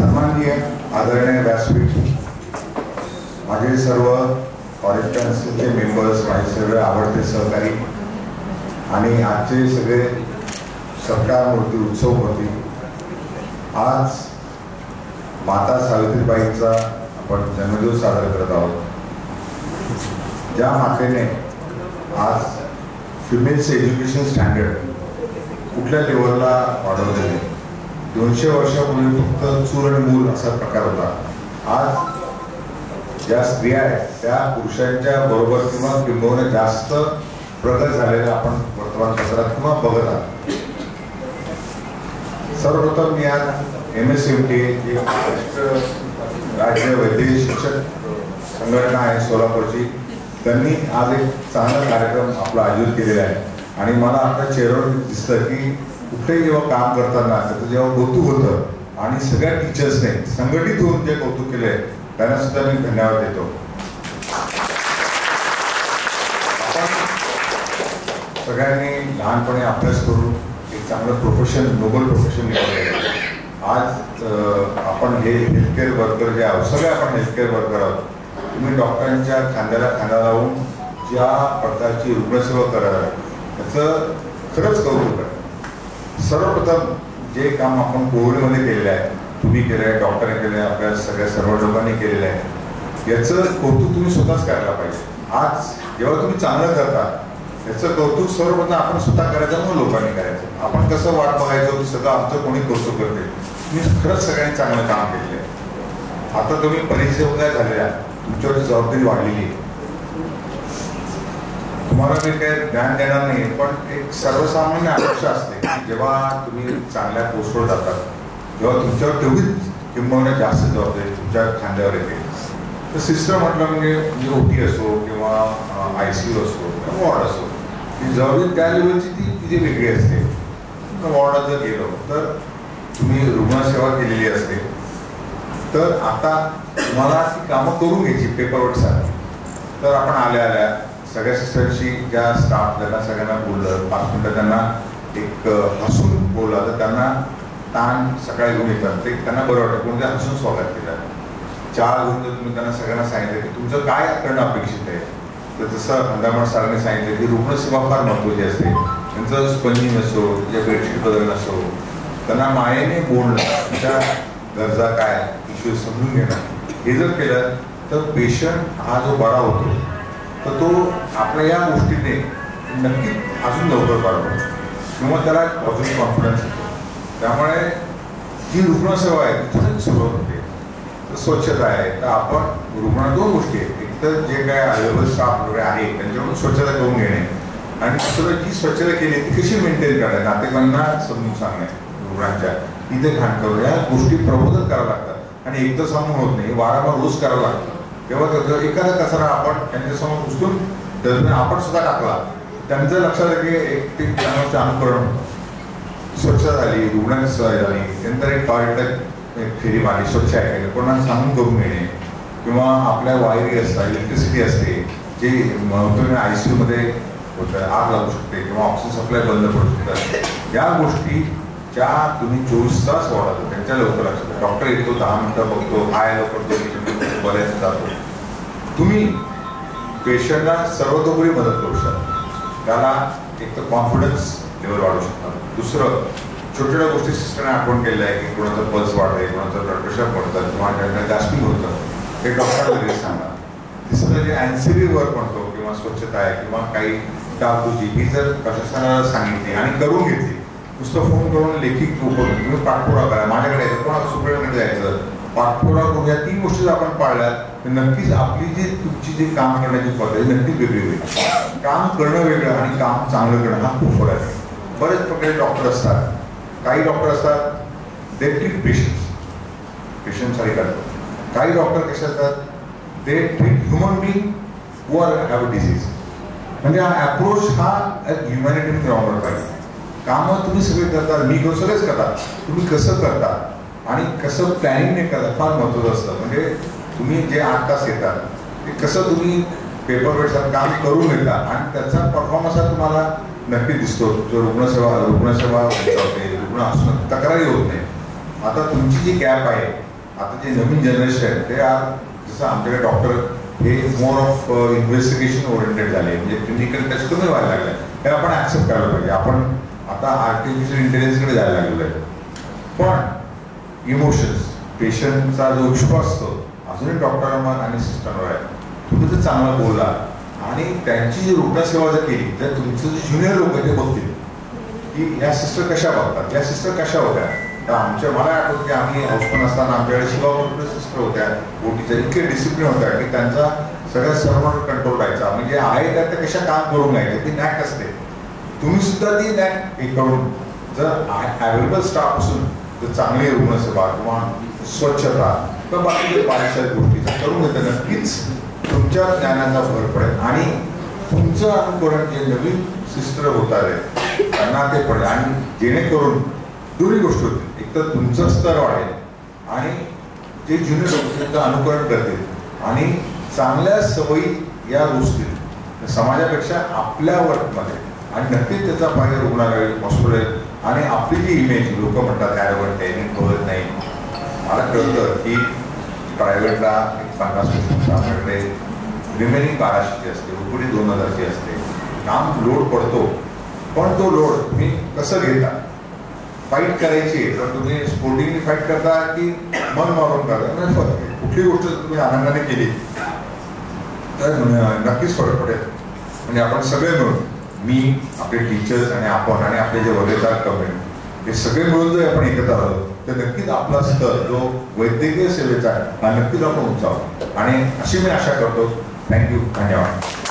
सन्माननीय आदरणीय व्यासपीठ, माझे सर्व कॉलेज काउन्सिलचे मेंबर्स, माझे सर्व आवडते सहकारी आणि आजचे सगळे सत्कार मूर्ती, उत्सव मूर्ती, आज माता सावित्रीबाईंचा आपण जन्मदिवस साजरा करत आहोत. ज्या मातेने आज फिमेल्स एज्युकेशन स्टँडर्ड कुठल्या लेवलला वाढवलेले, 200 वर्षापूर्वी फक्त चूर आणि मूल असा प्रकार होता. आज ज्या स्त्रिया आहेत त्या पुरुषांच्या बरोबर किंवा किंबहुना जास्त प्रगत झालेल्या आपण वर्तमानपत्रात किंवा बघत आहोत. सर्वप्रथम मी आज MSMT राज्य वैद्यकीय शिक्षक संघटना आहे सोलापूरची, त्यांनी आज एक चांगला कार्यक्रम आपला आयोजित केलेला आहे आणि मला आपल्या चेहऱ्यावर दिसतं की कुठेही जेव्हा काम करताना त्याचं जेव्हा कौतुक होतं आणि सगळ्या टीचर्सने संघटित होऊन जे कौतुक केले त्यांना सुद्धा मी धन्यवाद देतो. सगळ्यांनी लहानपणी अभ्यास करून एक चांगलं प्रोफेशन, नोबल प्रोफेशन निवडलं. आज आपण हे हेल्थकेअर वर्कर जे आहोत, सगळे आपण हेल्थकेअर वर्कर आहोत. तुम्ही डॉक्टरांच्या खांद्याला खांदा लावून ज्या प्रकारची रुग्णसेवा कराल त्याचं खरंच कौतुक आहे. सर्वप्रथम जे काम आपण कोविडमध्ये केलेलं आहे, तुम्ही केलं आहे, डॉक्टरने केलं आहे, आपल्या सगळ्या सर्व लोकांनी केलेलं आहे, याचं कौतुक तुम्ही स्वतःच करायला पाहिजे. आज जेव्हा तुम्ही चांगलं करता याचं कौतुक सर्वप्रथम आपण स्वतः करायचं, मग लोकांनी करायचं. आपण कसं वाट बघायचं की सगळं आमचं कोणी कौतुक करते. तुम्ही खरंच सगळ्यांनी चांगलं काम केलेलं आहे. आता तुम्ही परिसेवक झालेल्या, तुमच्यावर जबाबदारी वाढलेली आहे. तुम्हाला मी काही ज्ञान देणार नाही, पण एक सर्वसामान्य अपेक्षा असते की जेव्हा तुम्ही चांगल्या पोस्टवर जातात तेव्हा तुमच्यावर तेवढीच किंबहुना जास्त जबाबदारी तुमच्या खांद्यावर येते. तर सिस्टर म्हटलं म्हणजे OT असो किंवा ICU असो किंवा वॉर्ड असो, ती जबाबदारी त्या लेवलची ती वेगळी असते. वॉर्डात जर गेलो तर तुम्ही रुग्णसेवा केलेली असते, तर आता तुम्हाला ती कामं करून घ्यायची पेपरवर्कसाठी. तर आपण आल्या सगळ्या सिस्टरशी ज्या स्टाफ त्यांना सगळ्यांना बोललं, 5 मिनिटं त्यांना एक हसून बोललं तर त्यांना ताण सकाळी घेऊन येतात, ते त्यांना बरं वाटतं. कोणत्या हसून स्वागत केलं. चहा घेऊन जर तुम्ही त्यांना सगळ्यांना सांगितलं की तुमचं काय करणं अपेक्षित आहे, तर जसं हंदामण सरांनी सांगितलं की रुग्णसेवा फार महत्त्वाची असते. त्यांचं स्पंजिंग असो या बेडशीट बदलणं असो, त्यांना मायेने बोलणं, त्यांच्या गरजा काय, इश्यू समजून घेणं, हे जर केलं तर पेशंट हा जो बरा होतो तर तो आपल्या या गोष्टीने नक्की अजून लवकर वाढतो किंवा त्याला अजून कॉन्फिडन्स येतो. त्यामुळे ही रुग्णसेवा आहे तिथूनच सुरुवात होते. तर स्वच्छता आहे, तर आपण रुग्णाला 2 गोष्टी आहेत. एक तर जे काय अवेलेबल स्टाफ वगैरे आहे त्यांच्याकडून स्वच्छता करून घेणे आणि दुसरं जी स्वच्छता केली ती कशी मेंटेन करणे, नातेवाईकांना समजून सांगणे रुग्णांच्या इथे घाण करू, या गोष्टी प्रबोधन करावं लागतात आणि एकदा सांगून होत नाही, वारंवार रोज करावं लागतं. तेव्हा एखादा कचरा आपण त्यांच्यासमोर उचलून डस्टबिन आपण सुद्धा टाकला, त्यांचं लक्षात आहे की एक ते अनुकरण होतं. स्वच्छता झाली, रुग्णांची सोय झाली, नंतर एक टॉयलेट एक फेरी मारली, स्वच्छ आहे कोणाला सांगून करून घेणे किंवा आपल्या वायरी असतात, इलेक्ट्रिसिटी असते, जे महत्त्वाने ICU मध्ये होतं, आग लागू शकते किंवा ऑक्सिजन सप्लाय बंद पडू शकतात. या गोष्टी ज्या तुम्ही 24 तास वाढवतो त्यांच्या लवकर लक्षात. डॉक्टर येतो, 10 मिनिटं बघतो, काय लवकर बऱ्याच जातो. तुम्ही पेशंटला सर्वतोपरी मदत करू शकता, त्याला एक तर कॉन्फिडन्स लेवल वाढवू शकता. दुसरं छोट्या छोट्या गोष्टी सिस्टरने आठवण केलेलं आहे की कोणाचं पल्स वाढतंय, कोणाचं ब्लड प्रेशर पडतं किंवा त्यांना गॅस्पिंग होतं, हे डॉक्टरला लगेच सांगा. तिसरं जे ॲन्सिलरी वर्क म्हणतो किंवा स्वच्छता आहे किंवा काही डागडुजी, ही जर प्रशासनाला सांगितली आणि करून घेतली, नुसतं फोन करून लेखी उपकरण तुम्ही पाठपुरावा करा, माझ्याकडे यायचं, कोणाला सुप्रीमकडे जायचं, पाठपुरावा करून या 3 गोष्टी आपण पाळल्या तर नक्कीच आपली जी तुमची जी काम करण्याची पद्धत नक्कीच वेगळी होईल. काम करणं वेगळं आणि काम चांगलं करणं हा खूप फरक आहे. बरेच प्रकारे डॉक्टर असतात, काही डॉक्टर असतात दे ट्रीट पेशंटसाठी करतात. काही डॉक्टर कसे असतात they treat human being who are have a disease. म्हणजे हा अप्रोच हा ह्युमॅनिटी ग्राउंडवर पाहिजे. कामं तुम्ही सगळे करता, मी सगळेच करता, तुम्ही कसं करता आणि कसं प्लॅनिंगने करता फार महत्त्वाचं असतं. म्हणजे तुम्ही जे 8 तास येतात ते कसं तुम्ही पेपरवेटचं काम करून घेता आणि त्याचा परफॉर्मन्स हा तुम्हाला नक्की दिसतो. जो रुग्णसेवा होते, रुग्ण असून तक्रारी होत नाही. आता तुमची जी गॅप आहे आता जे नवीन जनरेशन आहे ते जसं आमच्याकडे डॉक्टर हे मोर ऑफ इन्व्हेस्टिगेशन ओरिएंटेड झाले, म्हणजे क्लिनिकल टेस्ट कमी व्हायला लागले. हे आपण ऍक्सेप्ट करायला पाहिजे. आपण आता आर्टिफिशियल इंटेलिजन्सकडे जायला लागलेलो आहे. पण इमोशन्स, पेशंटचा जो विश्वास असतो अजूनही डॉक्टरांवर आणि सिस्टमवर आहे. तुम्ही जर चांगला बोलला आणि त्यांची जी रुग्णसेवा जर केली तर तुमचं जे ज्युनियर लोक आहे ते बघतील की या सिस्टर कशा बघतात, या सिस्टर कशा होत्या. तर मला आठवतं की आम्ही हाऊसमन असताना आमच्याकडे शिवापूर सिस्टर होत्या, ओटीच्या इतके डिसिप्लिन होत्या की त्यांचा सगळ्या सर्वांवर कंट्रोल राहायचा. म्हणजे आहे त्या कशा काम करून घ्यायचे ती नॅक असते. तुम्ही सुद्धा ती नॅक हे करून जर अवेलेबल स्टाफ असून जर चांगली रुग्णसेवा किंवा स्वच्छता किंवा बाकी बारीकशा गोष्टी करून घेतं नक्कीच तुमच्या ज्ञानाचा भर पडेल आणि तुमचं अनुकरण जे नवीन सिस्टर होतात आहे त्यांना ते पडेल आणि जेणेकरून दोन्ही गोष्टी होतील. एक तर तुमचं स्तर वाढेल आणि जे ज्युनियर लोक त्यांचं अनुकरण करतील आणि चांगल्या सवयी या गोष्टी समाजापेक्षा आपल्या वर्कमध्ये आणि नक्कीच त्याचा फायदा रुग्णालय हॉस्पिटल आणि आपली जी इमेज लोक म्हणतात ॲडवर्ट ट्रेनिंग कळत नाही. मला कळतं की प्रायव्हेटला 50% आपल्याकडे रिमेनिंग 1200ची असते, उपरी 2000ची असते. काम लोड पडतो पण तो लोड तुम्ही कसं घेता. फाईट करायची तर तुम्ही स्पोर्टिंगली फाईट करता की मन मारून करता. कुठली गोष्ट तुम्ही आनंदाने केली तर नक्कीच फरक पडेल. म्हणजे आपण सगळे मिळून, मी, आपले टीचर्स आणि आपण आणि आपले जे वगैरे कमेंट हे सगळे मिळून जर आपण एकत्र आलो तर नक्कीच आपला स्तर जो वैद्यकीय सेवेचा आहे हा नक्कीच आपण उंचावू आणि अशी मी आशा करतो. थँक्यू, धन्यवाद.